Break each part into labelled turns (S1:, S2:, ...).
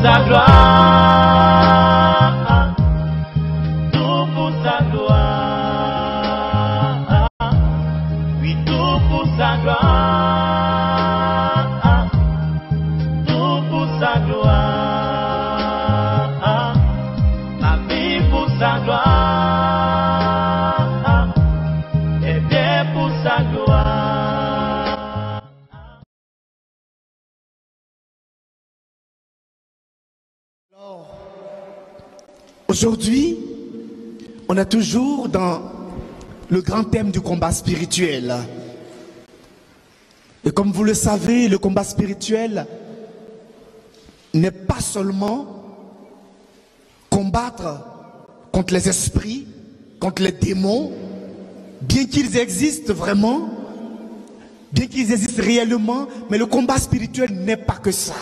S1: sa gloire, tout pour sa gloire, oui, tout pour sa gloire, tout pour sa gloire, ma vie pour sa gloire, et bien pour sa gloire.
S2: Aujourd'hui, on est toujours dans le grand thème du combat spirituel. Et comme vous le savez, le combat spirituel n'est pas seulement combattre contre les esprits, contre les démons, bien qu'ils existent vraiment, bien qu'ils existent réellement, mais le combat spirituel n'est pas que ça.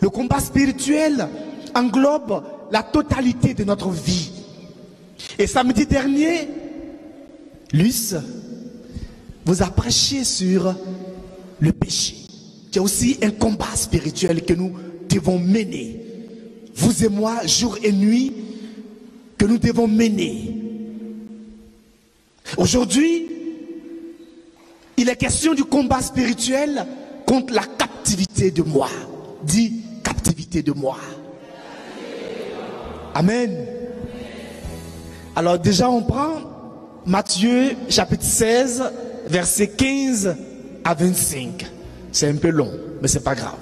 S2: Le combat spirituel englobe la totalité de notre vie. Et samedi dernier, Luce vous a prêché sur le péché. C'est aussi un combat spirituel que nous devons mener. Vous et moi, jour et nuit, que nous devons mener. Aujourd'hui, il est question du combat spirituel contre la captivité de moi. Dis captivité de moi. Amen. Alors déjà on prend Matthieu chapitre 16, versets 15 à 25. C'est un peu long, mais c'est pas grave.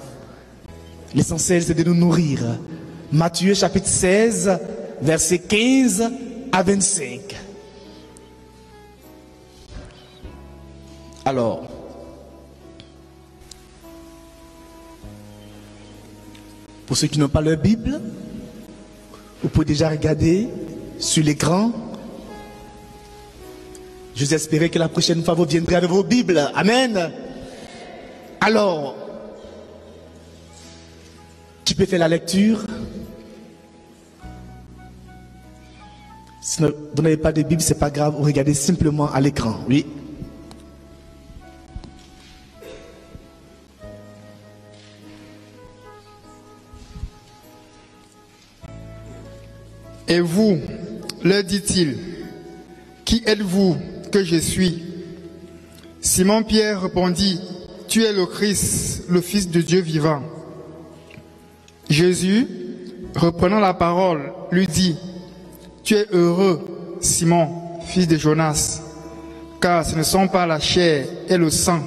S2: L'essentiel c'est de nous nourrir. Matthieu chapitre 16, versets 15 à 25. Alors, pour ceux qui n'ont pas leur Bible, vous pouvez déjà regarder sur l'écran. Je vous espérais que la prochaine fois vous viendrez avec vos Bibles. Amen. Alors, tu peux faire la lecture. Si vous n'avez pas de Bible, c'est pas grave. Vous regardez simplement à l'écran. Oui.
S3: Et vous, leur dit-il, qui êtes-vous que je suis? Simon-Pierre répondit, tu es le Christ, le Fils de Dieu vivant. Jésus, reprenant la parole, lui dit, tu es heureux, Simon, fils de Jonas, car ce ne sont pas la chair et le sang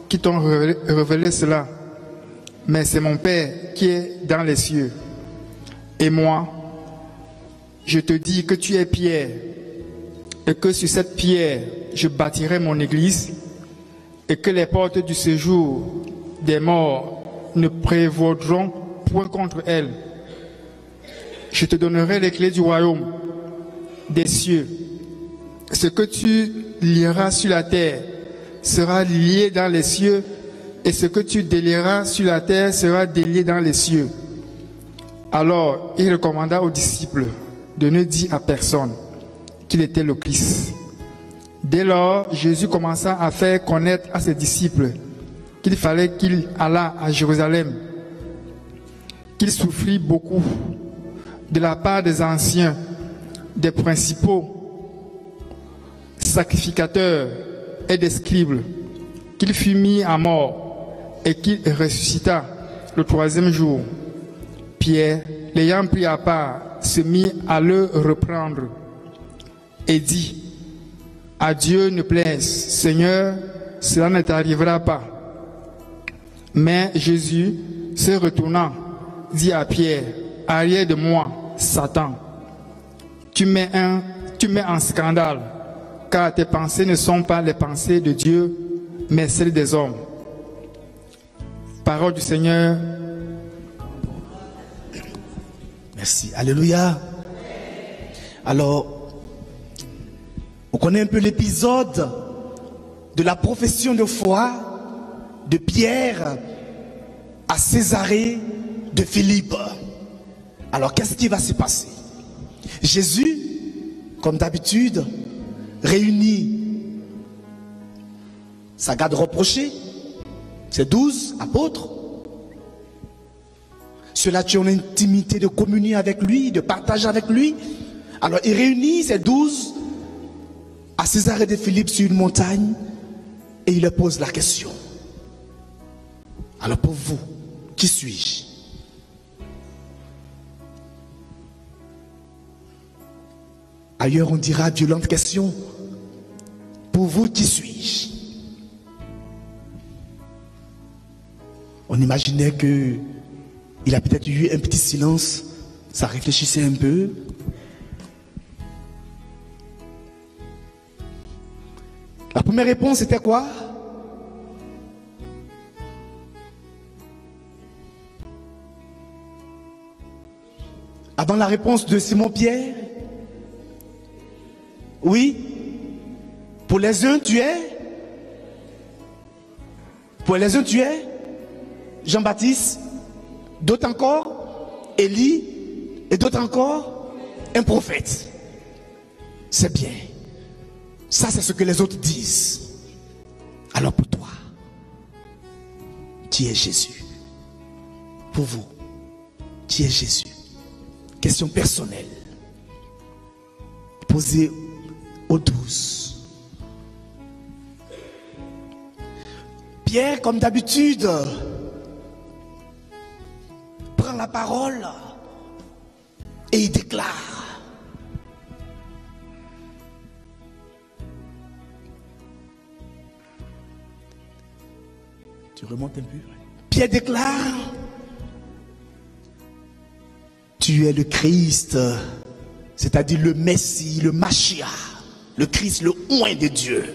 S3: qui t'ont révélé cela, mais c'est mon Père qui est dans les cieux. Et moi, je te dis que tu es Pierre, et que sur cette pierre, je bâtirai mon église, et que les portes du séjour des morts ne prévaudront point contre elle. Je te donnerai les clés du royaume des cieux. Ce que tu lieras sur la terre sera lié dans les cieux, et ce que tu délieras sur la terre sera délié dans les cieux. Alors il recommanda aux disciples de ne dire à personne qu'il était le Christ. Dès lors, Jésus commença à faire connaître à ses disciples qu'il fallait qu'il allât à Jérusalem, qu'il souffrit beaucoup de la part des anciens, des principaux sacrificateurs et des scribes, qu'il fut mis à mort et qu'il ressuscita le troisième jour. Pierre, l'ayant pris à part, se mit à le reprendre et dit, à Dieu ne plaise, Seigneur, cela ne t'arrivera pas. Mais Jésus, se retournant, dit à Pierre, arrière de moi, Satan, tu mets en scandale, car tes pensées ne sont pas les pensées de Dieu, mais celles des hommes. Parole du Seigneur.
S2: Merci. Alléluia. Alors, on connaît un peu l'épisode de la profession de foi de Pierre à Césarée de Philippe. Alors, qu'est-ce qui va se passer? Jésus, comme d'habitude, réunit sa garde rapprochée, ses 12 apôtres, Ceux-là, tu es en intimité de communier avec lui, de partager avec lui. Alors il réunit ces 12 à Césarée de Philippe sur une montagne et il leur pose la question. Alors pour vous, qui suis-je? Ailleurs on dira violente question. Pour vous, qui suis-je? On imaginait que il a peut-être eu un petit silence, ça réfléchissait un peu. La première réponse était quoi? Avant la réponse de Simon-Pierre, oui, pour les uns tu es, Jean-Baptiste, d'autres encore, Élie, et d'autres encore, un prophète. C'est bien. Ça, c'est ce que les autres disent. Alors pour toi, qui est Jésus? Pour vous, qui est Jésus? Question personnelle, posée aux 12. Pierre, comme d'habitude, prend la parole et il déclare. Tu remontes un peu. Pierre déclare: tu es le Christ, c'est-à-dire le Messie, le Mashiach, le Christ, le oint de Dieu,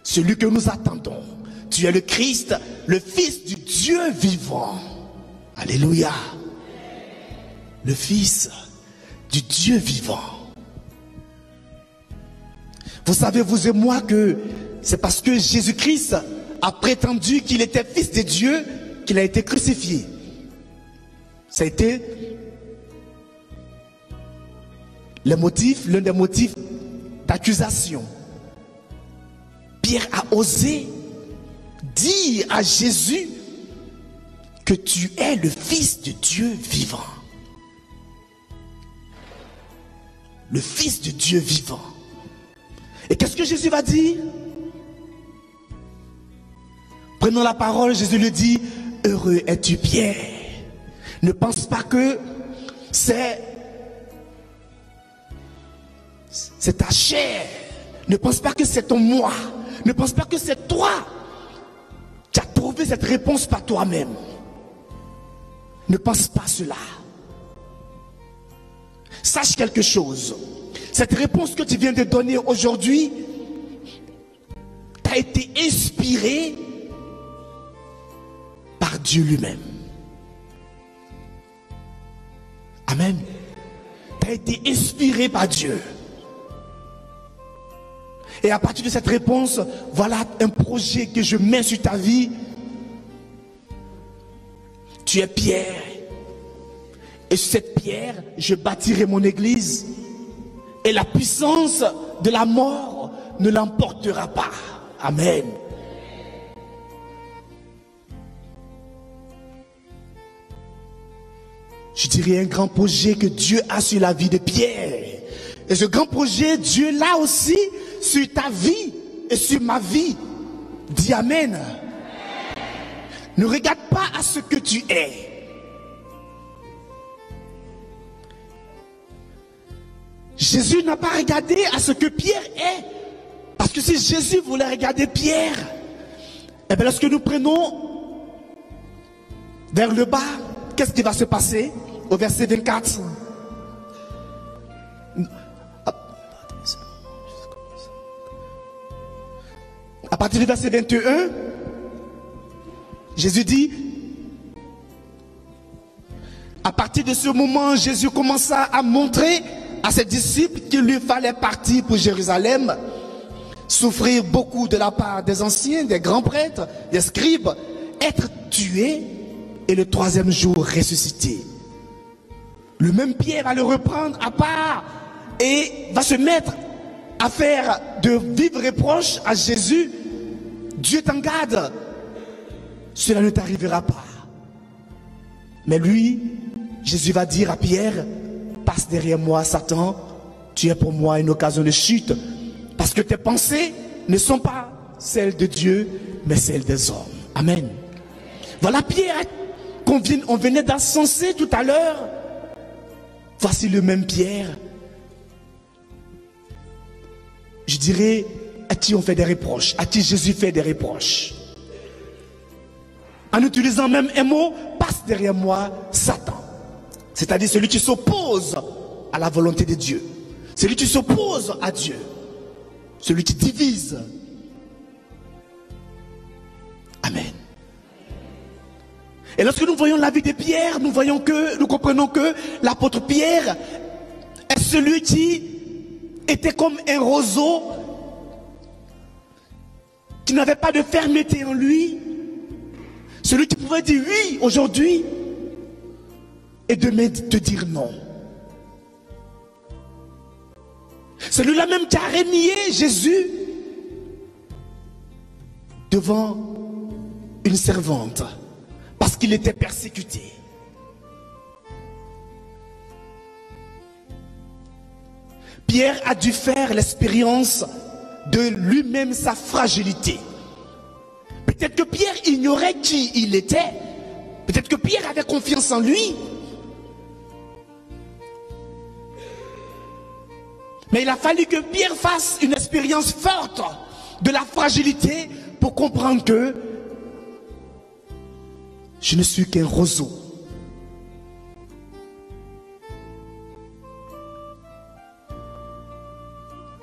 S2: celui que nous attendons. Tu es le Christ, le Fils du Dieu vivant. Alléluia. Le Fils du Dieu vivant. Vous savez, vous et moi, que c'est parce que Jésus-Christ a prétendu qu'il était Fils de Dieu qu'il a été crucifié. Ça a été l'un des motifs d'accusation. Pierre a osé dire à Jésus que tu es le Fils de Dieu vivant. Le Fils de Dieu vivant. Et qu'est-ce que Jésus va dire? Prenons la parole, Jésus lui dit: heureux es-tu, Pierre. Ne pense pas que c'est ta chair. Ne pense pas que c'est ton moi. Ne pense pas que c'est toi qui as trouvé cette réponse par toi-même. Ne pense pas cela. Sache quelque chose. Cette réponse que tu viens de donner aujourd'hui t'a été inspirée par Dieu lui-même. Amen. T'as été inspiré par Dieu. Et à partir de cette réponse, voilà un projet que je mets sur ta vie. Tu es Pierre. Et sur cette pierre, je bâtirai mon église. Et la puissance de la mort ne l'emportera pas. Amen. Je dirais un grand projet que Dieu a sur la vie de Pierre. Et ce grand projet, Dieu l'a aussi sur ta vie et sur ma vie. Dis Amen. Ne regarde pas à ce que tu es. Jésus n'a pas regardé à ce que Pierre est. Parce que si Jésus voulait regarder Pierre, eh bien lorsque nous prenons vers le bas, qu'est-ce qui va se passer au verset 24? À partir du verset 21, Jésus dit, à partir de ce moment, Jésus commença à montrer à ses disciples qu'il lui fallait partir pour Jérusalem, souffrir beaucoup de la part des anciens, des grands prêtres, des scribes, être tué et le troisième jour ressuscité. Le même Pierre va le reprendre à part et va se mettre à faire de vifs reproches à Jésus. Dieu t'en garde, cela ne t'arrivera pas. Mais lui, Jésus va dire à Pierre, passe derrière moi, Satan, tu es pour moi une occasion de chute, parce que tes pensées ne sont pas celles de Dieu, mais celles des hommes. Amen. Voilà Pierre on venait d'encenser tout à l'heure. Voici le même Pierre. Je dirais, à qui on fait des reproches, à qui Jésus fait des reproches. En utilisant même un mot, passe derrière moi, Satan. C'est-à-dire celui qui s'oppose à la volonté de Dieu. Celui qui s'oppose à Dieu. Celui qui divise. Amen. Et lorsque nous voyons la vie de Pierre, nous comprenons que l'apôtre Pierre est celui qui était comme un roseau, qui n'avait pas de fermeté en lui, celui qui pouvait dire oui aujourd'hui et demain te dire non. Celui-là même qui a renié Jésus devant une servante parce qu'il était persécuté. Pierre a dû faire l'expérience de lui-même sa fragilité. Peut-être que Pierre ignorait qui il était. Peut-être que Pierre avait confiance en lui. Mais il a fallu que Pierre fasse une expérience forte de la fragilité pour comprendre que je ne suis qu'un roseau.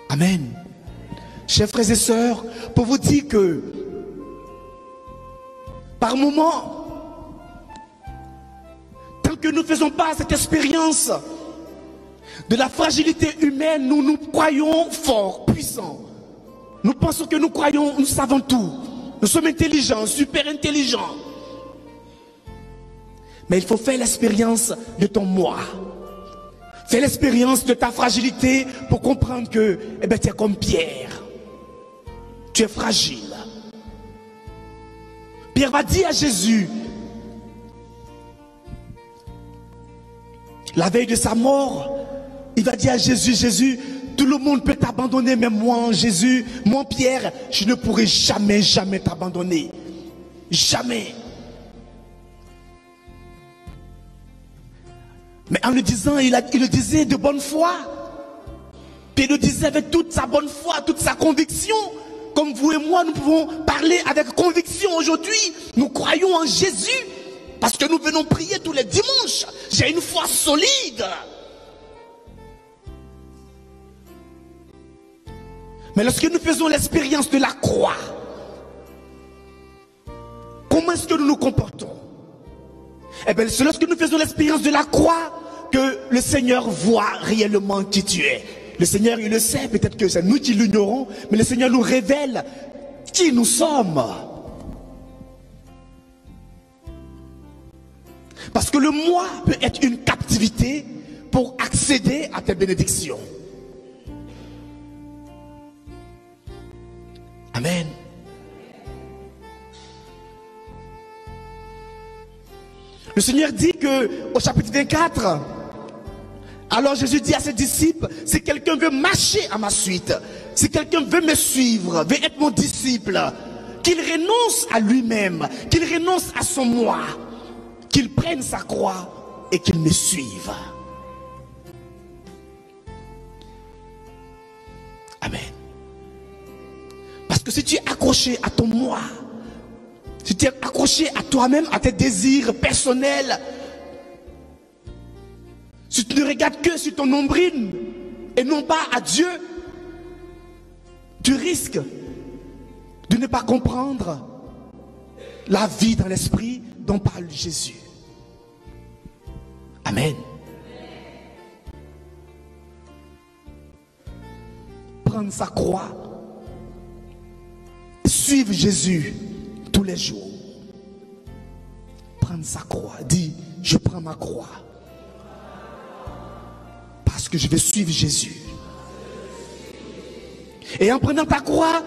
S2: Amen. Chers frères et sœurs, pour vous dire que par moments, tant que nous ne faisons pas cette expérience de la fragilité humaine, nous croyons forts, puissants. Nous pensons que nous savons tout. Nous sommes intelligents, super intelligents. Mais il faut faire l'expérience de ton moi. Fais l'expérience de ta fragilité pour comprendre que tu es comme Pierre. Tu es fragile. Pierre va dire à Jésus, la veille de sa mort, il va dire à Jésus, Jésus, tout le monde peut t'abandonner, mais moi, Jésus, moi Pierre, je ne pourrai jamais, jamais t'abandonner. Jamais. Mais en le disant, il le disait de bonne foi. Puis il le disait avec toute sa bonne foi, toute sa conviction. Comme vous et moi, nous pouvons parler avec conviction aujourd'hui. Nous croyons en Jésus. Parce que nous venons prier tous les dimanches. J'ai une foi solide. Mais lorsque nous faisons l'expérience de la croix, comment est-ce que nous nous comportons? Eh bien, c'est lorsque nous faisons l'expérience de la croix que le Seigneur voit réellement qui tu es. Le Seigneur, il le sait, peut-être que c'est nous qui l'ignorons, mais le Seigneur nous révèle qui nous sommes. Parce que le moi peut être une captivité pour accéder à tes bénédictions. Amen. Le Seigneur dit que au chapitre 24, alors Jésus dit à ses disciples, si quelqu'un veut marcher à ma suite, si quelqu'un veut me suivre, veut être mon disciple, qu'il renonce à lui-même, qu'il renonce à son moi, qu'il prenne sa croix et qu'il me suive. Amen. Parce que si tu es accroché à ton moi, si tu es accroché à toi-même, à tes désirs personnels, si tu ne regardes que sur ton nombril et non pas à Dieu, tu risques de ne pas comprendre la vie dans l'esprit dont parle Jésus. Amen. Prendre sa croix, suivre Jésus tous les jours. Prendre sa croix, dis, je prends ma croix. Parce que je vais suivre Jésus. Et en prenant ta croix,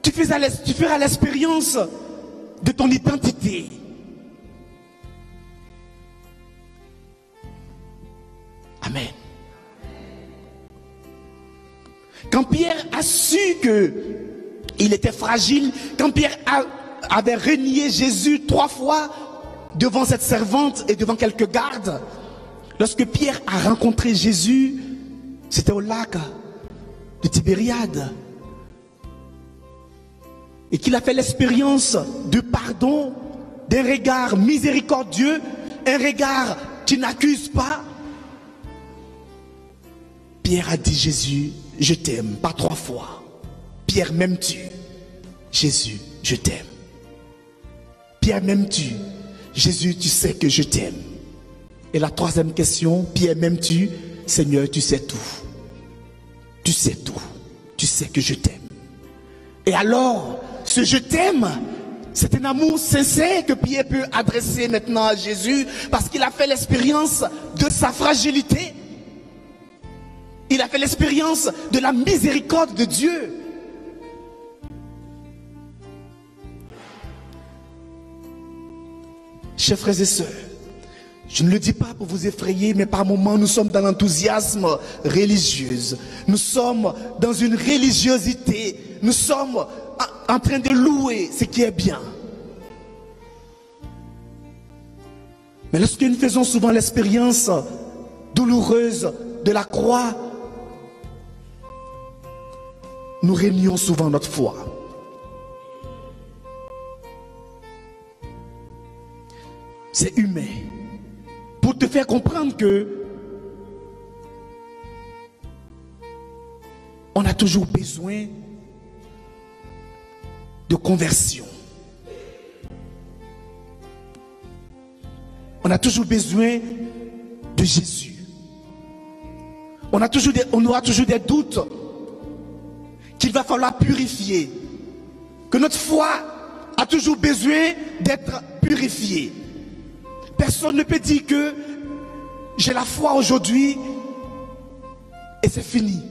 S2: tu feras l'expérience de ton identité. Amen. Quand Pierre a su qu'il était fragile, quand Pierre avait renié Jésus 3 fois devant cette servante et devant quelques gardes, lorsque Pierre a rencontré Jésus, c'était au lac de Tibériade, et qu'il a fait l'expérience de pardon, d'un regard miséricordieux, un regard qui n'accuse pas. Pierre a dit: Jésus, je t'aime, pas 3 fois. Pierre, m'aimes-tu? Jésus, je t'aime. Pierre, m'aimes-tu? Jésus, tu sais que je t'aime. Et la 3e question: Pierre, m'aimes-tu? Seigneur, tu sais tout. Tu sais tout. Tu sais que je t'aime. Et alors, ce je t'aime, c'est un amour sincère que Pierre peut adresser maintenant à Jésus, parce qu'il a fait l'expérience de sa fragilité. Il a fait l'expérience de la miséricorde de Dieu. Chers frères et sœurs, je ne le dis pas pour vous effrayer, mais par moments nous sommes dans l'enthousiasme religieux. Nous sommes dans une religiosité. Nous sommes en train de louer ce qui est bien. Mais lorsque nous faisons souvent l'expérience douloureuse de la croix, nous réunions souvent notre foi. C'est humain. Pour te faire comprendre que on a toujours besoin de conversion. On a toujours besoin de Jésus. On aura toujours des doutes qu'il va falloir purifier. Que notre foi a toujours besoin d'être purifiée. Personne ne peut dire que j'ai la foi aujourd'hui et c'est fini.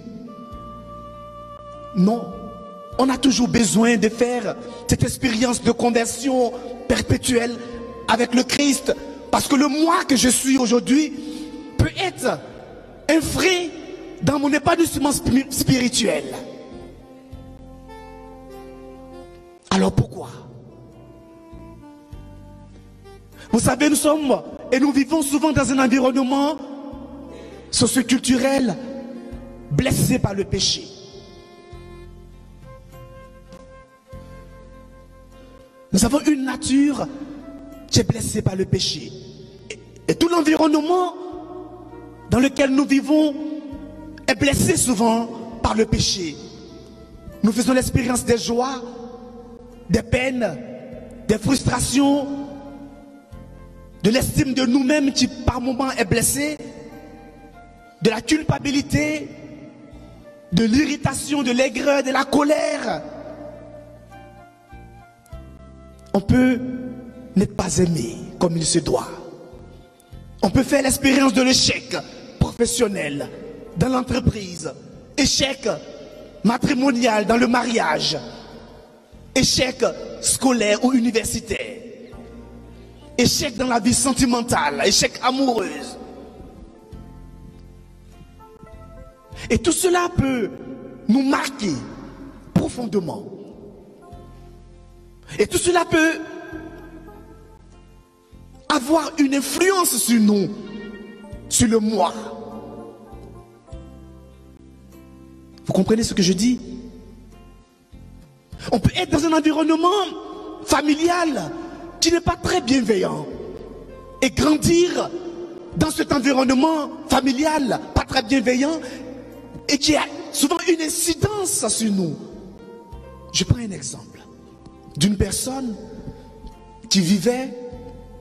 S2: Non. On a toujours besoin de faire cette expérience de conversion perpétuelle avec le Christ. Parce que le moi que je suis aujourd'hui peut être un frein dans mon épanouissement spirituel. Alors pourquoi? Vous savez, nous vivons souvent dans un environnement socioculturel blessé par le péché. Nous avons une nature qui est blessée par le péché. Et tout l'environnement dans lequel nous vivons est blessé souvent par le péché. Nous faisons l'expérience des joies, des peines, des frustrations, de l'estime de nous-mêmes qui par moments est blessée, de la culpabilité, de l'irritation, de l'aigreur, de la colère. On peut ne pas aimer comme il se doit. On peut faire l'expérience de l'échec professionnel dans l'entreprise, échec matrimonial dans le mariage, échec scolaire ou universitaire, échec dans la vie sentimentale, échec amoureuse. Et tout cela peut nous marquer profondément. Et tout cela peut avoir une influence sur nous, sur le moi. Vous comprenez ce que je dis? On peut être dans un environnement familial qui n'est pas très bienveillant et grandir dans cet environnement familial pas très bienveillant et qui a souvent une incidence sur nous. Je prends un exemple d'une personne qui vivait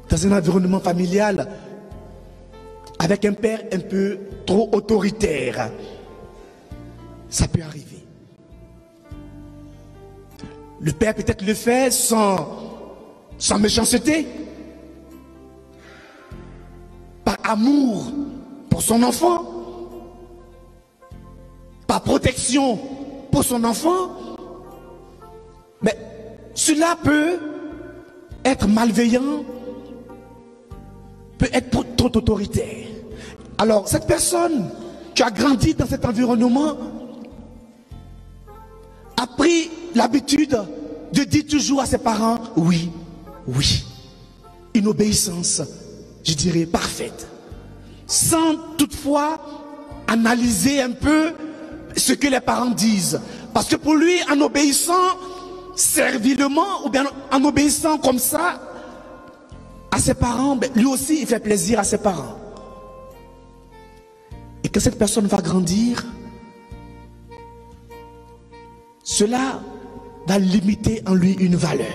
S2: dans un environnement familial avec un père un peu trop autoritaire. Ça peut arriver. Le père peut-être le fait sans méchanceté, par amour pour son enfant, par protection pour son enfant. Mais cela peut être malveillant, peut être trop autoritaire. Alors, cette personne qui a grandi dans cet environnement a pris l'habitude de dire toujours à ses parents, oui, oui. Une obéissance, je dirais, parfaite. Sans toutefois analyser un peu ce que les parents disent. Parce que pour lui, en obéissant servilement, ou bien en obéissant comme ça à ses parents, ben, lui aussi, il fait plaisir à ses parents. Et que cette personne va grandir, cela va limiter en lui une valeur.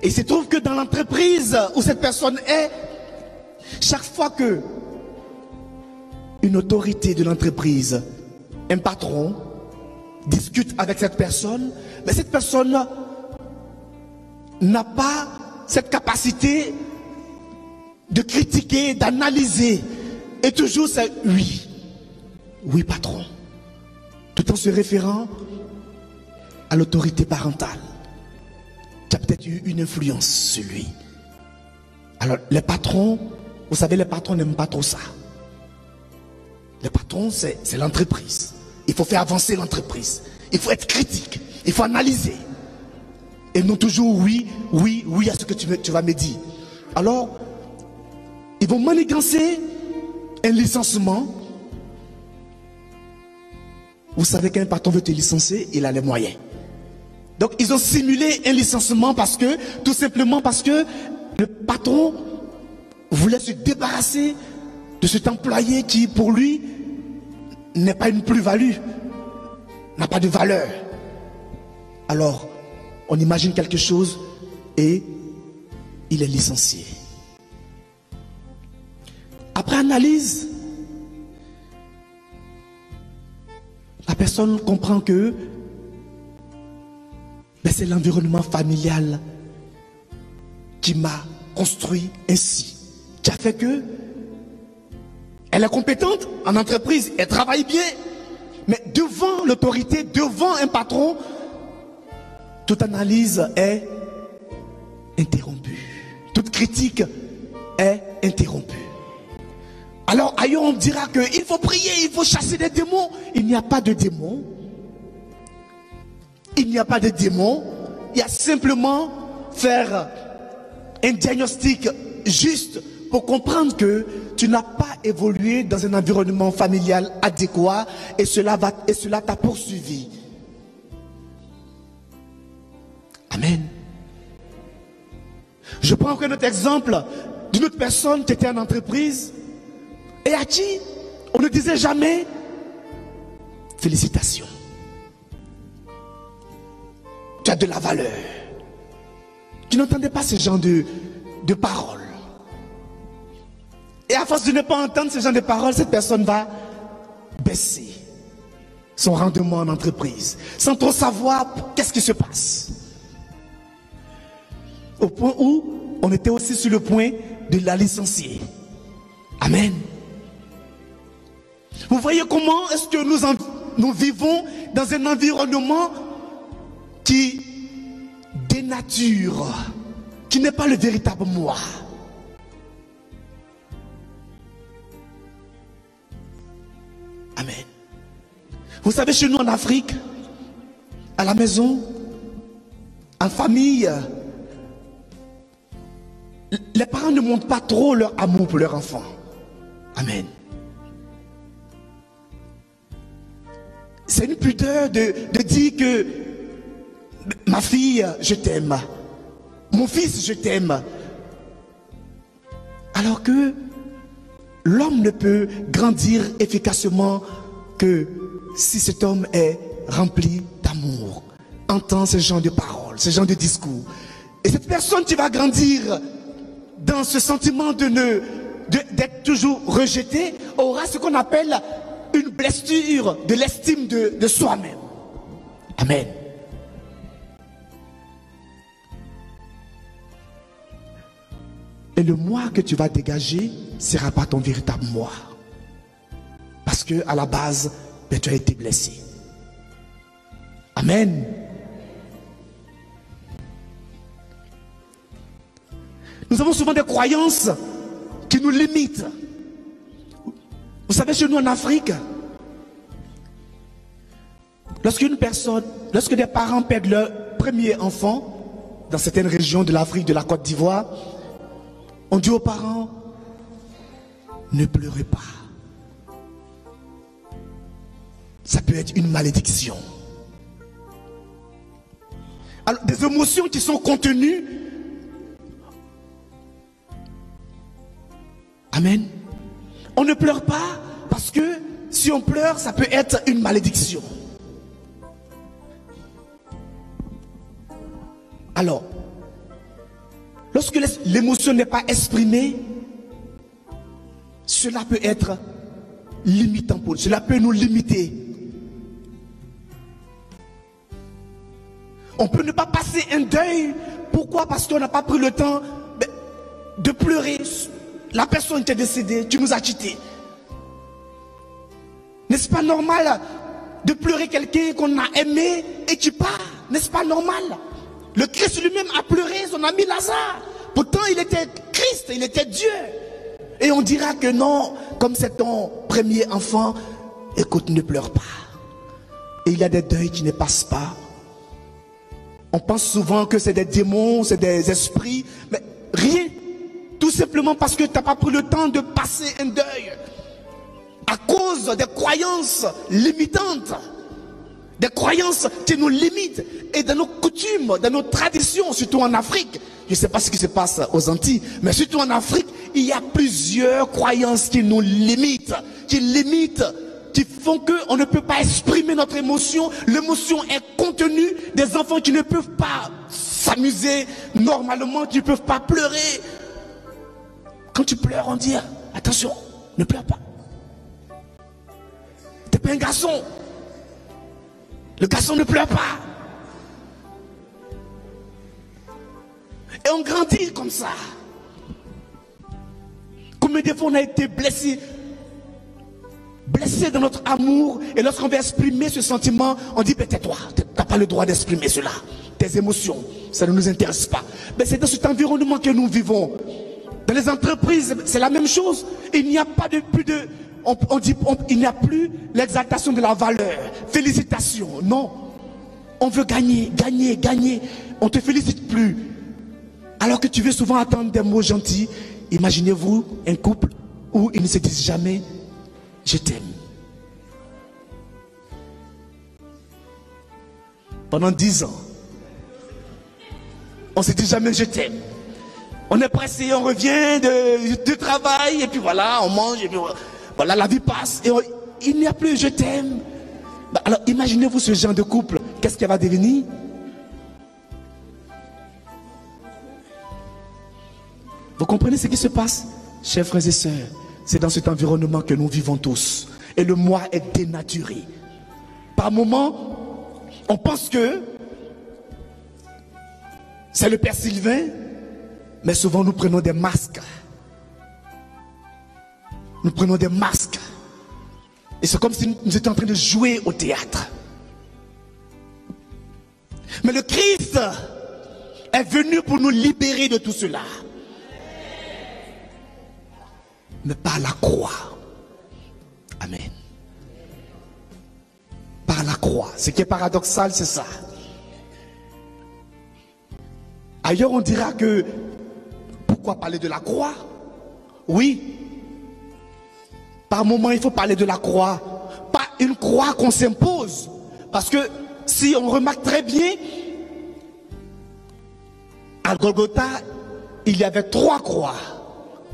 S2: Et il se trouve que dans l'entreprise où cette personne est, chaque fois que une autorité de l'entreprise, un patron, discute avec cette personne, mais cette personne n'a pas cette capacité de critiquer, d'analyser. Et toujours c'est oui. Oui, patron. Tout en se référant à l'autorité parentale. Tu as peut-être eu une influence sur lui. Alors, les patrons, vous savez, les patrons n'aiment pas trop ça. Les patrons, c'est l'entreprise. Il faut faire avancer l'entreprise. Il faut être critique. Il faut analyser. Et non toujours oui, oui, oui à ce que tu vas me dire. Alors, ils vont manigancer un licenciement. Vous savez qu'un patron veut te licencier, il a les moyens. Donc ils ont simulé un licenciement tout simplement parce que le patron voulait se débarrasser de cet employé qui pour lui n'est pas une plus-value, n'a pas de valeur. Alors on imagine quelque chose et il est licencié. Après analyse, la personne comprend que c'est l'environnement familial qui m'a construit ainsi, qui a fait que elle est compétente en entreprise, elle travaille bien, mais devant l'autorité, devant un patron, toute analyse est interrompue, toute critique est interrompue. Alors ailleurs on dira qu'il faut prier, il faut chasser des démons. Il n'y a pas de démons. Il n'y a pas de démons. Il y a simplement faire un diagnostic juste pour comprendre que tu n'as pas évolué dans un environnement familial adéquat et cela t'a poursuivi. Amen. Je prends encore un autre exemple d'une autre personne qui était en entreprise et à qui on ne disait jamais félicitations. Tu as de la valeur. Tu n'entendais pas ce genre de paroles. Et à force de ne pas entendre ce genre de paroles, cette personne va baisser son rendement en entreprise, sans trop savoir qu'est-ce qui se passe. Au point où on était aussi sur le point de la licencier. Amen. Vous voyez comment est-ce que nous vivons dans un environnement qui dénature, qui n'est pas le véritable moi. Amen. Vous savez, chez nous en Afrique, à la maison, en famille, les parents ne montrent pas trop leur amour pour leurs enfants. Amen. C'est une pudeur de dire que ma fille, je t'aime. Mon fils, je t'aime. Alors que l'homme ne peut grandir efficacement que si cet homme est rempli d'amour, entend ce genre de paroles, ce genre de discours. Et cette personne qui va grandir dans ce sentiment d'être toujours rejeté aura ce qu'on appelle une blessure de l'estime de soi-même. Amen. Et le moi que tu vas dégager ne sera pas ton véritable moi. Parce que à la base, tu as été blessé. Amen. Nous avons souvent des croyances qui nous limite. Vous savez, chez nous en Afrique, lorsque des parents perdent leur premier enfant, dans certaines régions de l'Afrique, de la Côte d'Ivoire, on dit aux parents, ne pleurez pas. Ça peut être une malédiction. Alors, des émotions qui sont contenues. Amen. On ne pleure pas parce que si on pleure, ça peut être une malédiction. Alors, lorsque l'émotion n'est pas exprimée, cela peut être limitant pour nous. Cela peut nous limiter. On peut ne pas passer un deuil. Pourquoi? Parce qu'on n'a pas pris le temps de pleurer. La personne était décédée, tu nous as quittés. N'est-ce pas normal de pleurer quelqu'un qu'on a aimé et qui part? N'est-ce pas normal? Le Christ lui-même a pleuré son ami Lazare. Pourtant il était Christ, il était Dieu. Et on dira que non, comme c'est ton premier enfant, écoute, ne pleure pas. Et il y a des deuils qui ne passent pas. On pense souvent que c'est des démons, c'est des esprits, mais rien. Tout simplement parce que tu n'as pas pris le temps de passer un deuil. À cause des croyances limitantes. Des croyances qui nous limitent. Et dans nos coutumes, dans nos traditions, surtout en Afrique. Je ne sais pas ce qui se passe aux Antilles, mais surtout en Afrique, il y a plusieurs croyances qui nous limitent. Qui font qu'on ne peut pas exprimer notre émotion. L'émotion est contenue. Des enfants qui ne peuvent pas s'amuser normalement, qui ne peuvent pas pleurer. Quand tu pleures, on dit, attention, ne pleure pas. Tu n'es pas un garçon. Le garçon ne pleure pas. Et on grandit comme ça. Combien de fois on a été blessé dans notre amour, et lorsqu'on veut exprimer ce sentiment, on dit, tais-toi, tu n'as pas le droit d'exprimer cela. Tes émotions, ça ne nous intéresse pas. Mais c'est dans cet environnement que nous vivons. Dans les entreprises, c'est la même chose. Il n'y a pas il n'y a plus l'exaltation de la valeur. Félicitations, non. On veut gagner. On ne te félicite plus. Alors que tu veux souvent attendre des mots gentils. Imaginez-vous un couple où ils ne se disent jamais, je t'aime. Pendant 10 ans, on ne se dit jamais, je t'aime. On est pressé, on revient de travail, et puis voilà, on mange, et puis voilà, la vie passe, et il n'y a plus je t'aime. Alors imaginez-vous ce genre de couple, qu'est-ce qu'elle va devenir? Vous comprenez ce qui se passe? Chers frères et sœurs, c'est dans cet environnement que nous vivons tous. Et le moi est dénaturé. Par moments, on pense que c'est le Père Sylvain, mais souvent nous prenons des masques. Nous prenons des masques. Et c'est comme si nous étions en train de jouer au théâtre. Mais le Christ est venu pour nous libérer de tout cela. Mais par la croix. Amen. Par la croix. Ce qui est paradoxal, c'est ça. Ailleurs, on dira que pourquoi parler de la croix? Oui. Par moment, il faut parler de la croix. Pas une croix qu'on s'impose. Parce que si on remarque très bien, à Golgotha, il y avait 3 croix.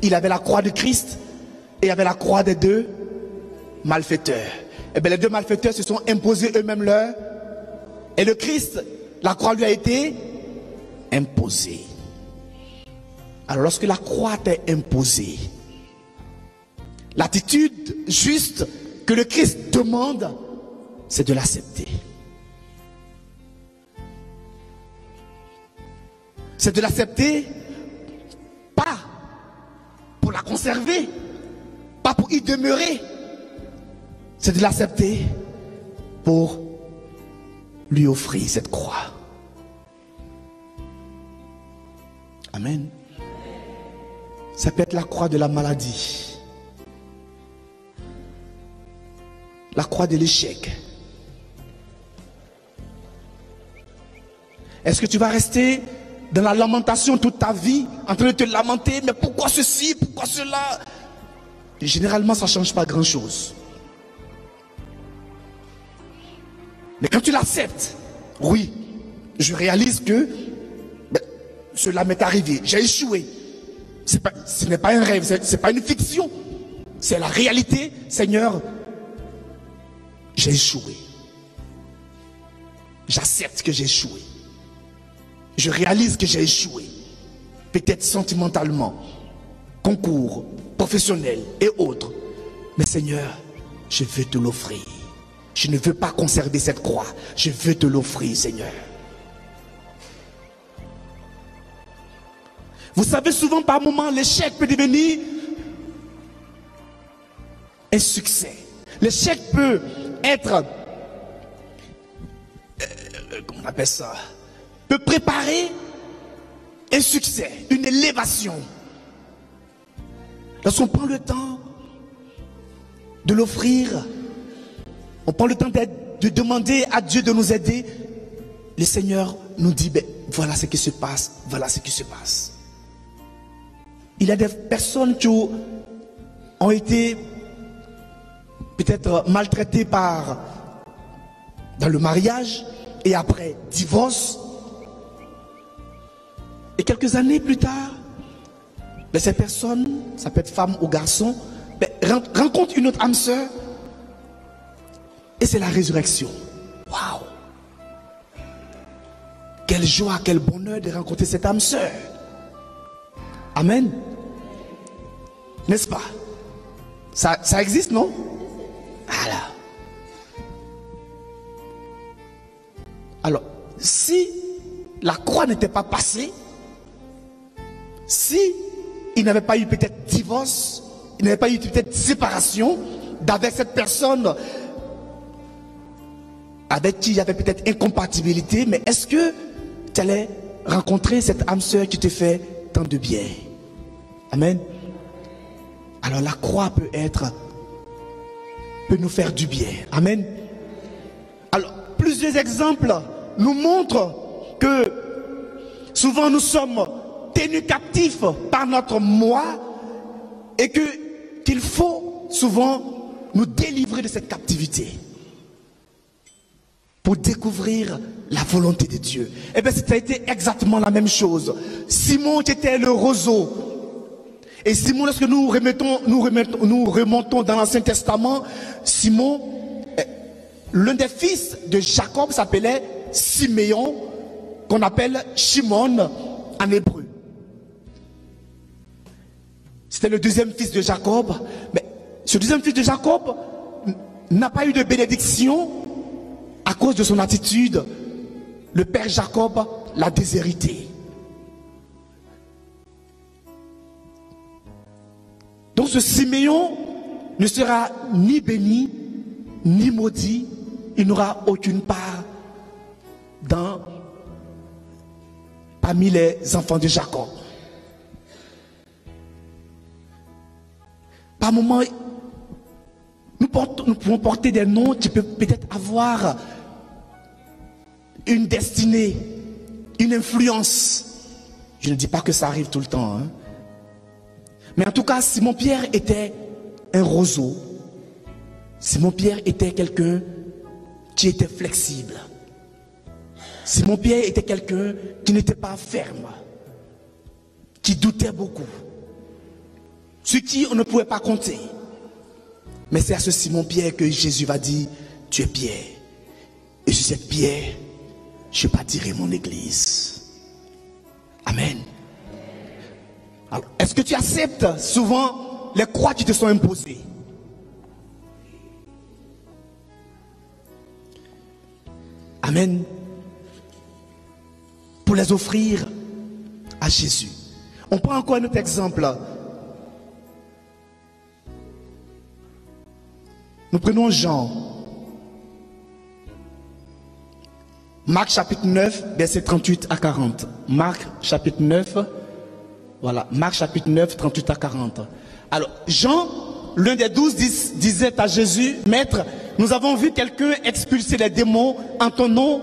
S2: Il y avait la croix de Christ et il y avait la croix des 2 malfaiteurs. Et bien les 2 malfaiteurs se sont imposés eux-mêmes leur. Et le Christ, la croix lui a été imposée. Alors lorsque la croix t'est imposée, l'attitude juste que le Christ demande, c'est de l'accepter. C'est de l'accepter, pas pour la conserver, pas pour y demeurer. C'est de l'accepter pour lui offrir cette croix. Amen. Ça peut être la croix de la maladie, la croix de l'échec. Est-ce que tu vas rester dans la lamentation toute ta vie, en train de te lamenter, mais pourquoi ceci, pourquoi cela? Généralement, ça ne change pas grand-chose. Mais quand tu l'acceptes, oui, je réalise que cela m'est arrivé, j'ai échoué. Ce n'est pas un rêve, ce n'est pas une fiction. C'est la réalité. Seigneur, j'ai échoué. J'accepte que j'ai échoué. Je réalise que j'ai échoué. Peut-être sentimentalement, concours, professionnel et autres. Mais Seigneur, je veux te l'offrir. Je ne veux pas conserver cette croix. Je veux te l'offrir, Seigneur. Vous savez, souvent par moments, l'échec peut devenir un succès. L'échec peut être, comment on appelle ça, peut préparer un succès, une élévation. Lorsqu'on prend le temps de l'offrir, on prend le temps de demander à Dieu de nous aider, le Seigneur nous dit, ben, voilà ce qui se passe, voilà ce qui se passe. Il y a des personnes qui ont été peut-être maltraitées dans le mariage et après divorce. Et quelques années plus tard, ben, ces personnes, ça peut être femme ou garçon, ben, rencontrent une autre âme sœur et c'est la résurrection. Waouh! Quelle joie, quel bonheur de rencontrer cette âme sœur. Amen. N'est-ce pas? Ça existe, non? Voilà. Alors, si la croix n'était pas passée, si il n'avait pas eu peut-être divorce, il n'avait pas eu peut-être séparation d'avec cette personne avec qui il y avait peut-être incompatibilité, mais est-ce que tu allais rencontrer cette âme sœur qui te fait tant de bien? Amen. Alors la croix peut nous faire du bien. Amen. Alors plusieurs exemples nous montrent que souvent nous sommes tenus captifs par notre moi et qu'il faut souvent nous délivrer de cette captivité pour découvrir la volonté de Dieu. Et bien, ça a été exactement la même chose. Simon qui était le roseau. Et Simon, lorsque nous remontons dans l'Ancien Testament, Simon, l'un des fils de Jacob s'appelait Siméon, qu'on appelle Shimon en hébreu. C'était le deuxième fils de Jacob. Mais ce deuxième fils de Jacob n'a pas eu de bénédiction à cause de son attitude. Le père Jacob l'a déshérité. Donc ce Siméon ne sera ni béni, ni maudit. Il n'aura aucune part parmi les enfants de Jacob. Par moments, nous pouvons porter des noms qui peuvent peut-être avoir une destinée, une influence. Je ne dis pas que ça arrive tout le temps, hein. Mais en tout cas, Simon-Pierre était un roseau. Simon-Pierre était quelqu'un qui était flexible. Simon-Pierre était quelqu'un qui n'était pas ferme, qui doutait beaucoup, sur qui on ne pouvait pas compter. Mais c'est à ce Simon-Pierre que Jésus va dire, tu es Pierre. Et sur cette pierre, je bâtirai mon église. Amen. Alors, est-ce que tu acceptes souvent les croix qui te sont imposées? Amen. Pour les offrir à Jésus. On prend encore un autre exemple. Nous prenons Jean. Marc chapitre 9, versets 38 à 40. Marc chapitre 9, Voilà, Marc chapitre 9, 38 à 40. Alors, Jean, l'un des 12, disait à Jésus, Maître, nous avons vu quelqu'un expulser les démons en ton nom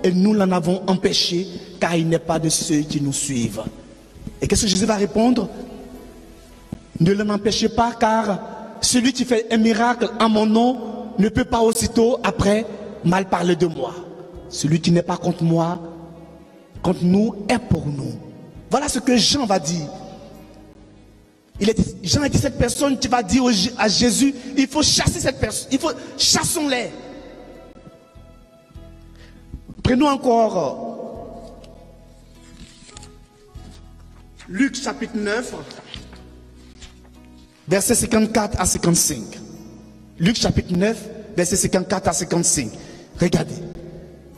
S2: et nous l'en avons empêché car il n'est pas de ceux qui nous suivent. Et qu'est-ce que Jésus va répondre? Ne l'en empêchez pas car celui qui fait un miracle en mon nom ne peut pas aussitôt après mal parler de moi. Celui qui n'est pas contre moi, contre nous, est pour nous. Voilà ce que Jean va dire. Jean a dit cette personne qui va dire à Jésus, il faut chasser cette personne, il faut chassons-les. Prenons encore Luc chapitre 9, versets 54 à 55. Luc chapitre 9, versets 54 à 55. Regardez.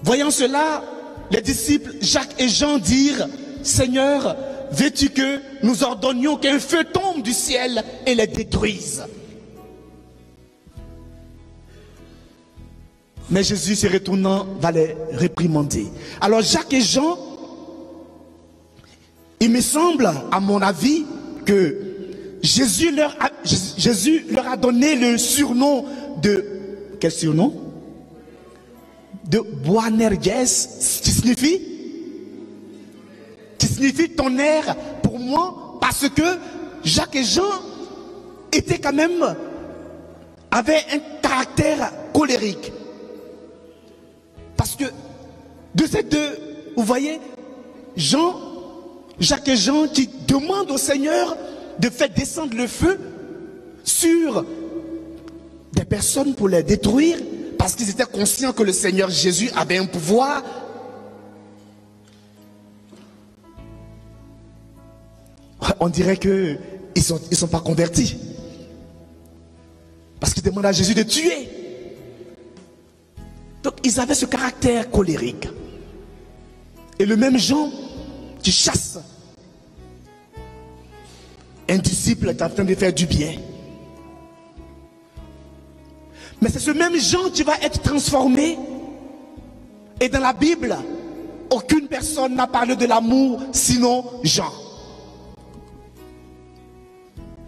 S2: Voyant cela, les disciples Jacques et Jean dirent, Seigneur, veux-tu que nous ordonnions qu'un feu tombe du ciel et les détruise? Mais Jésus, se retournant, va les réprimander. Alors Jacques et Jean, il me semble, à mon avis, que Jésus leur a donné le surnom de... Quel surnom? De Boanerges, qui signifie tonnerre pour moi, parce que Jacques et Jean étaient quand même, avaient un caractère colérique. Parce que de ces deux, vous voyez, Jacques et Jean qui demandent au Seigneur de faire descendre le feu sur des personnes pour les détruire, parce qu'ils étaient conscients que le Seigneur Jésus avait un pouvoir. On dirait qu'ils ne sont pas convertis. Parce qu'ils demandent à Jésus de tuer. Donc ils avaient ce caractère colérique. Et le même Jean qui chasse un disciple est en train de faire du bien. Mais c'est ce même Jean qui va être transformé. Et dans la Bible, aucune personne n'a parlé de l'amour sinon Jean.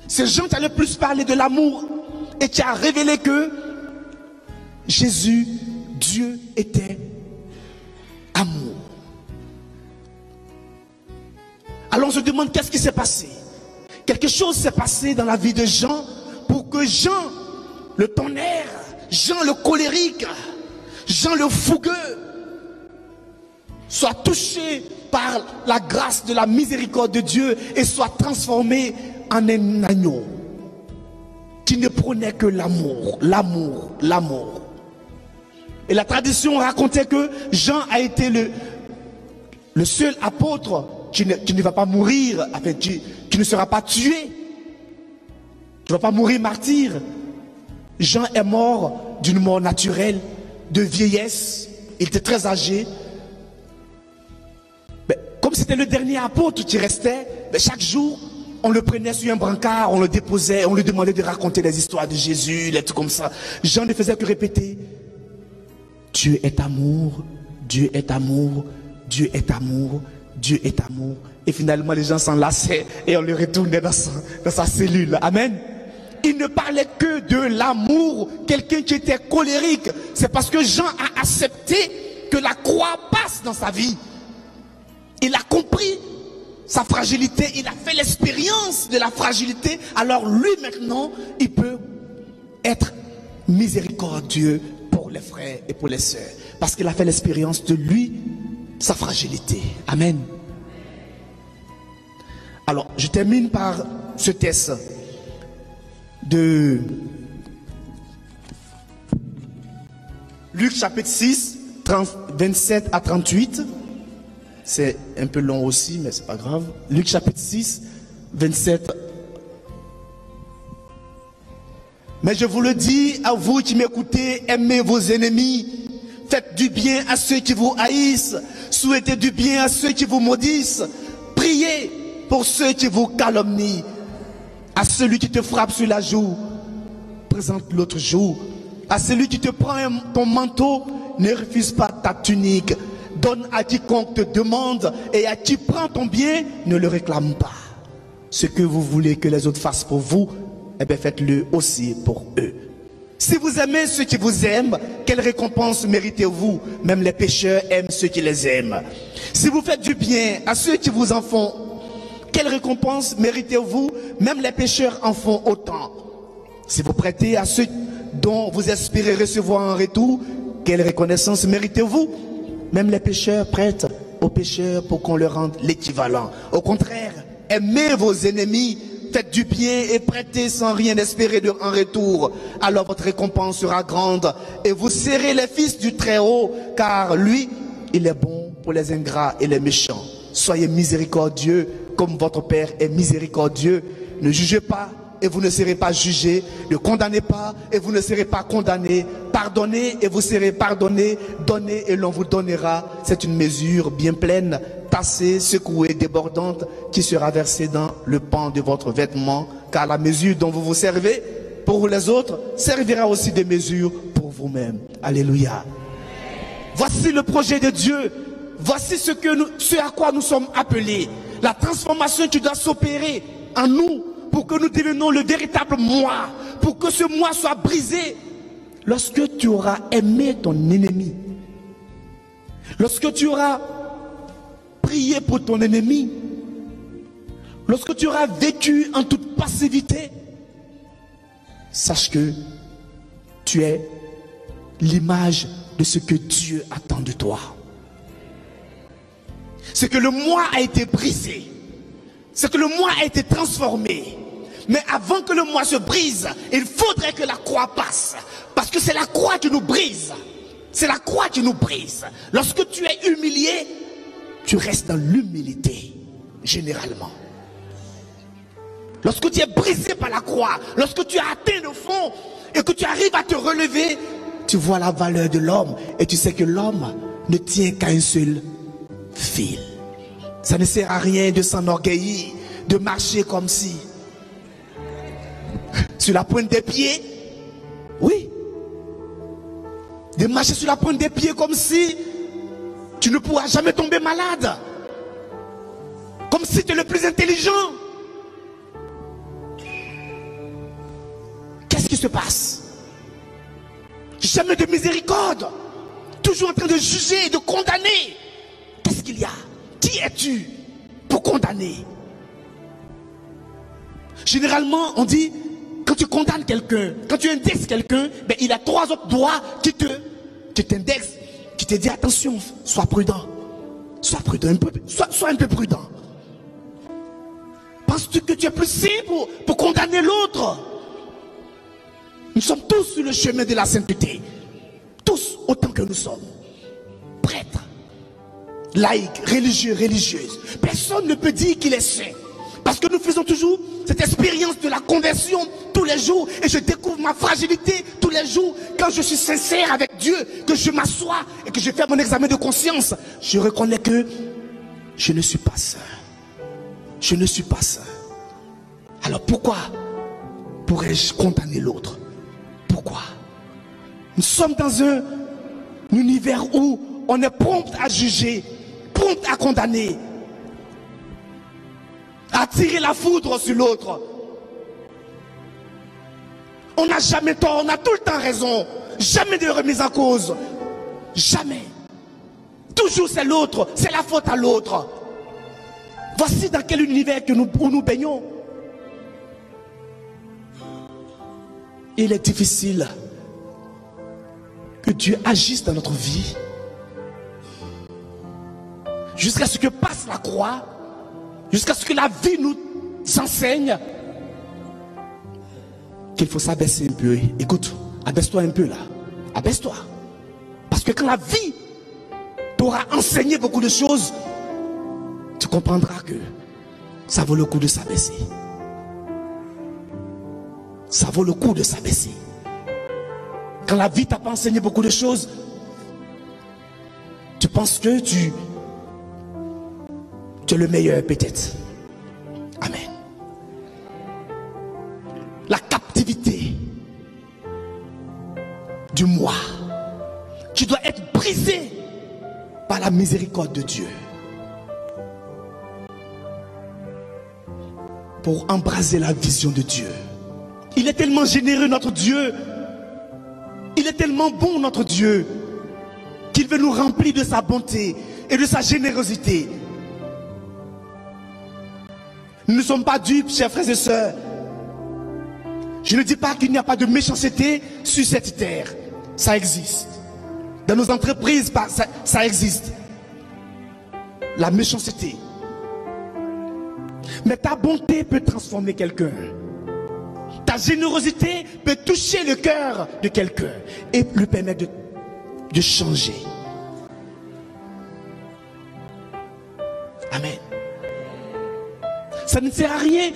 S2: C'est Jean qui a le plus parlé de l'amour et qui a révélé que Jésus, Dieu, était amour. Alors on se demande qu'est-ce qui s'est passé. Quelque chose s'est passé dans la vie de Jean pour que Jean, le tonnerre, Jean le colérique, Jean le fougueux, soit touché par la grâce de la miséricorde de Dieu et soit transformé en un agneau qui ne prônait que l'amour, l'amour, l'amour. Et la tradition racontait que Jean a été le seul apôtre qui ne va pas mourir, enfin, qui ne sera pas tué, qui ne va pas mourir martyr. Jean est mort d'une mort naturelle, de vieillesse. Il était très âgé. Mais comme c'était le dernier apôtre qui restait, chaque jour, on le prenait sur un brancard, on le déposait, on lui demandait de raconter les histoires de Jésus, les trucs comme ça. Jean ne faisait que répéter, Dieu est amour, Dieu est amour, Dieu est amour, Dieu est amour. Et finalement, les gens s'enlaçaient et on le retournait dans sa cellule. Amen. Il ne parlait que de l'amour, quelqu'un qui était colérique. C'est parce que Jean a accepté que la croix passe dans sa vie. Il a compris sa fragilité, il a fait l'expérience de la fragilité. Alors lui maintenant, il peut être miséricordieux pour les frères et pour les sœurs. Parce qu'il a fait l'expérience de lui, sa fragilité. Amen. Alors, je termine par ce texte de Luc chapitre 6, 27 à 38. C'est un peu long aussi, mais c'est pas grave. Luc chapitre 6, 27. Mais je vous le dis à vous qui m'écoutez, aimez vos ennemis, faites du bien à ceux qui vous haïssent, souhaitez du bien à ceux qui vous maudissent, priez pour ceux qui vous calomnient. À celui qui te frappe sur la joue, présente l'autre joue. À celui qui te prend ton manteau, ne refuse pas ta tunique. Donne à quiconque te demande, et à qui prend ton bien, ne le réclame pas. ce que vous voulez que les autres fassent pour vous, eh bien faites-le aussi pour eux. Si vous aimez ceux qui vous aiment, quelle récompense méritez-vous? Même les pécheurs aiment ceux qui les aiment. Si vous faites du bien à ceux qui vous en font, quelle récompense méritez-vous? Même les pécheurs en font autant. Si vous prêtez à ceux dont vous espérez recevoir un retour, quelle reconnaissance méritez-vous? Même les pécheurs prêtent aux pécheurs pour qu'on leur rende l'équivalent. Au contraire, aimez vos ennemis, faites du bien et prêtez sans rien espérer en retour. Alors votre récompense sera grande et vous serez les fils du Très-Haut, car lui, il est bon pour les ingrats et les méchants. Soyez miséricordieux comme votre Père est miséricordieux. Ne jugez pas et vous ne serez pas jugés. Ne condamnez pas et vous ne serez pas condamnés. Pardonnez et vous serez pardonnés. Donnez et l'on vous donnera. C'est une mesure bien pleine, tassée, secouée, débordante, qui sera versée dans le pan de votre vêtement. Car la mesure dont vous vous servez pour les autres servira aussi de mesure pour vous-même. Alléluia. Voici le projet de Dieu. Voici ce à quoi nous sommes appelés. La transformation qui doit s'opérer en nous pour que nous devenions le véritable moi, pour que ce moi soit brisé. Lorsque tu auras aimé ton ennemi, lorsque tu auras prié pour ton ennemi, lorsque tu auras vécu en toute passivité, sache que tu es l'image de ce que Dieu attend de toi. C'est que le moi a été brisé, c'est que le moi a été transformé. Mais avant que le moi se brise, il faudrait que la croix passe. Parce que c'est la croix qui nous brise. C'est la croix qui nous brise. Lorsque tu es humilié, tu restes dans l'humilité, généralement. Lorsque tu es brisé par la croix, lorsque tu as atteint le fond et que tu arrives à te relever, tu vois la valeur de l'homme et tu sais que l'homme ne tient qu'à un seul fil. Ça ne sert à rien de s'enorgueillir, de marcher comme si sur la pointe des pieds, oui, de marcher sur la pointe des pieds comme si tu ne pourras jamais tomber malade, comme si tu es le plus intelligent. Qu'est-ce qui se passe? Jamais de miséricorde, toujours en train de juger et de condamner. Qu'est-ce qu'il y a? Qui es-tu pour condamner? Généralement, on dit, quand tu condamnes quelqu'un, quand tu indexes quelqu'un, ben, il a trois autres doigts qui t'indexent, qui te disent attention, sois prudent, sois prudent, sois un peu prudent. Penses-tu que tu es plus simple pour condamner l'autre? Nous sommes tous sur le chemin de la sainteté, tous autant que nous sommes, prêtres, laïcs, religieux, religieuses. Personne ne peut dire qu'il est saint. Parce que nous faisons toujours cette expérience de la conversion tous les jours. Et je découvre ma fragilité tous les jours. Quand je suis sincère avec Dieu, que je m'assois et que je fais mon examen de conscience, je reconnais que je ne suis pas saint. Je ne suis pas saint. Alors pourquoi pourrais-je condamner l'autre? Pourquoi? Nous sommes dans un univers où on est prompt à juger, prompt à condamner, à tirer la foudre sur l'autre. On n'a jamais tort, on a tout le temps raison. Jamais de remise en cause. Jamais. Toujours c'est l'autre, c'est la faute à l'autre. Voici dans quel univers où nous baignons. Il est difficile que Dieu agisse dans notre vie jusqu'à ce que passe la croix, jusqu'à ce que la vie nous enseigne qu'il faut s'abaisser un peu. Écoute, abaisse-toi un peu là. Abaisse-toi. Parce que quand la vie t'aura enseigné beaucoup de choses, tu comprendras que ça vaut le coup de s'abaisser. Ça vaut le coup de s'abaisser. Quand la vie t'a pas enseigné beaucoup de choses, tu penses que tu es le meilleur peut-être. Amen. La captivité du moi qui doit être brisée par la miséricorde de Dieu. pour embraser la vision de Dieu. Il est tellement généreux, notre Dieu. Il est tellement bon, notre Dieu, qu'il veut nous remplir de sa bonté et de sa générosité. Nous ne sommes pas dupes, chers frères et sœurs. Je ne dis pas qu'il n'y a pas de méchanceté sur cette terre. Ça existe. Dans nos entreprises, ça existe. La méchanceté. Mais ta bonté peut transformer quelqu'un. Ta générosité peut toucher le cœur de quelqu'un et lui permettre de changer. Amen. Ça ne sert à rien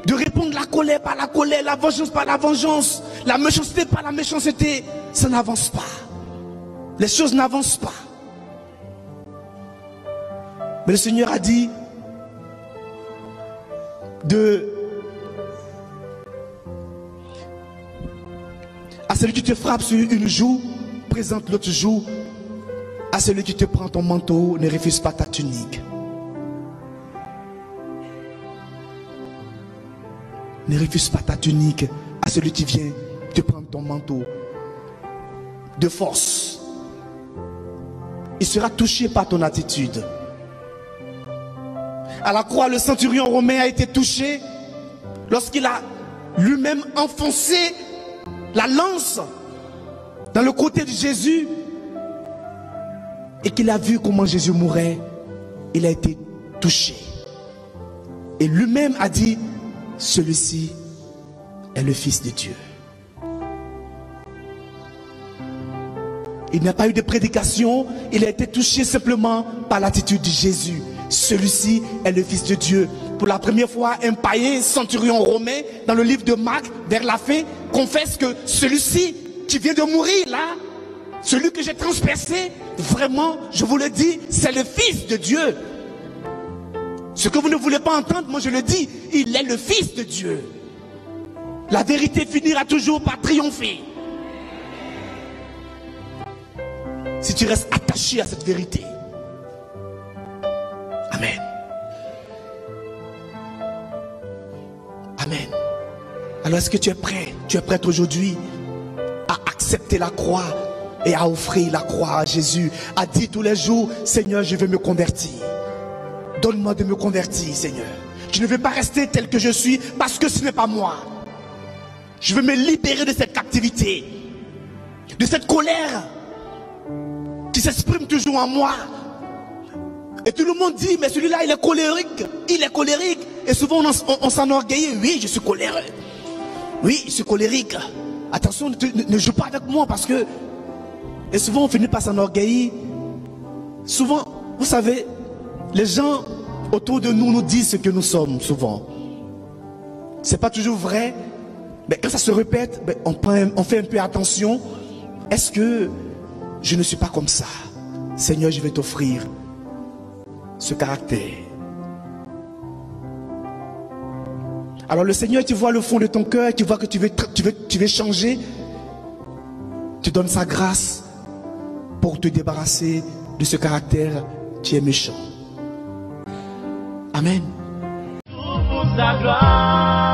S2: de répondre la colère par la colère, la vengeance par la vengeance, la méchanceté par la méchanceté. Ça n'avance pas. Les choses n'avancent pas. Mais le Seigneur a dit à celui qui te frappe sur une joue, présente l'autre joue. À celui qui te prend ton manteau, ne refuse pas ta tunique. Ne refuse pas ta tunique à celui qui vient te prendre ton manteau de force. Il sera touché par ton attitude. À la croix, le centurion romain a été touché lorsqu'il a lui-même enfoncé la lance dans le côté de Jésus et qu'il a vu comment Jésus mourait. Il a été touché. Et lui-même a dit, celui-ci est le Fils de Dieu. Il n'a pas eu de prédication, il a été touché simplement par l'attitude de Jésus. Celui-ci est le Fils de Dieu. Pour la première fois, un païen centurion romain, dans le livre de Marc, vers la fin, confesse que celui-ci qui vient de mourir là, celui que j'ai transpercé, vraiment, je vous le dis, c'est le Fils de Dieu. Ce que vous ne voulez pas entendre, moi je le dis, il est le Fils de Dieu. La vérité finira toujours par triompher. Si tu restes attaché à cette vérité. Amen. Amen. Alors est-ce que tu es prêt? Tu es prête aujourd'hui à accepter la croix et à offrir la croix à Jésus, à dire tous les jours, Seigneur, je veux me convertir. Donne-moi de me convertir, Seigneur. Je ne veux pas rester tel que je suis parce que ce n'est pas moi. Je veux me libérer de cette captivité, de cette colère qui s'exprime toujours en moi. Et tout le monde dit, mais celui-là, il est colérique. Il est colérique. Et souvent, on s'enorgueillit. Oui, je suis colérique. Oui, je suis colérique. Attention, ne joue pas avec moi parce que... Et souvent, on finit par s'enorgueillir. Souvent, vous savez, les gens autour de nous nous disent ce que nous sommes, souvent. C'est pas toujours vrai. Mais quand ça se répète, on fait un peu attention. Est-ce que je ne suis pas comme ça? Seigneur, je vais t'offrir ce caractère. Alors le Seigneur, tu vois le fond de ton cœur, tu vois que tu veux changer. Tu donnes sa grâce pour te débarrasser de ce caractère qui est méchant. Amen.
S1: Pour sa gloire.